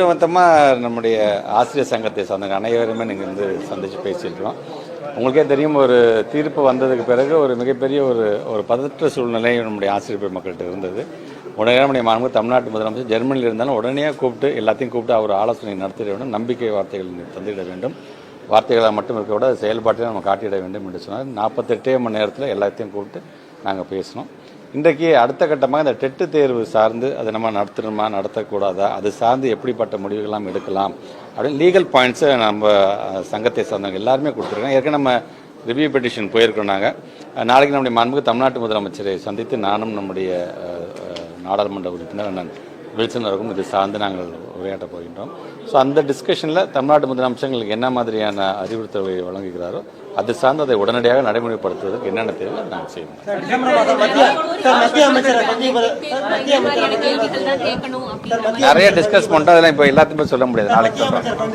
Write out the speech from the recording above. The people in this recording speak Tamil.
ஒருத்தமாக நம்முடைய ஆசிரியர் சங்கத்தை சார்ந்த அனைவருமே நீங்கள் வந்து சந்தித்து பேசியிருக்கிறோம். உங்களுக்கே தெரியும், ஒரு தீர்ப்பு வந்ததுக்கு பிறகு ஒரு மிகப்பெரிய ஒரு பதற்ற சூழ்நிலை நம்முடைய ஆசிரியர் பெருமக்கள்கிட்ட இருந்தது. உடனே நம்முடைய மாண்பு தமிழ்நாட்டு முதலமைச்சர் ஜெர்மனியில் இருந்தாலும் உடனே கூப்பிட்டு எல்லாத்தையும் கூப்பிட்டு அவர் ஆலோசனை நடத்திட வேண்டும், நம்பிக்கை வார்த்தைகள் தந்திட வேண்டும், வார்த்தைகளாக மட்டும் இருக்க விட செயல்பாட்டில் நம்ம காட்டிட வேண்டும் என்று சொன்னார். 48 மணி நேரத்தில் எல்லாத்தையும் கூப்பிட்டு நாங்கள் பேசினோம். இன்றைக்கு அடுத்த கட்டமாக இந்த டெட்டு தேர்வு சார்ந்து அதை நம்ம நடத்தணுமா நடத்தக்கூடாதா, அது சார்ந்து எப்படிப்பட்ட முடிவுகள்லாம் எடுக்கலாம் அப்படின்னு லீகல் பாயிண்ட்ஸை நம்ம சங்கத்தை சார்ந்தவங்க எல்லாருமே கொடுத்துருக்கோம். ஏற்கனவே நம்ம ரிவ்யூ பெட்டிஷன் போயிருக்கோம். நாங்கள் நாளைக்கு நம்முடைய மாண்புக்கு தமிழ்நாட்டு முதலமைச்சரை சந்தித்து நானும் நம்முடைய நாடாளுமன்ற உறுப்பினர் அண்ணன் வில்சன் அவர்களும் இது சார்ந்து நாங்கள் உரையாற்ற போகின்றோம். ஸோ அந்த டிஸ்கஷனில் தமிழ்நாட்டு முதலமைச்சர்களுக்கு என்ன மாதிரியான அறிவுறுத்தல்களை வழங்குகிறாரோ அது சார்ந்து அதை உடனடியாக நடைமுறைப்படுத்துவதற்கு என்னென்ன தேவை நாங்கள் செய்வோம். நிறைய டிஸ்கஸ் பண்ணிட்டோம், அதெல்லாம் இப்போ எல்லாத்தையுமே சொல்ல முடியாது, நாளைக்கு சொல்கிறோம்.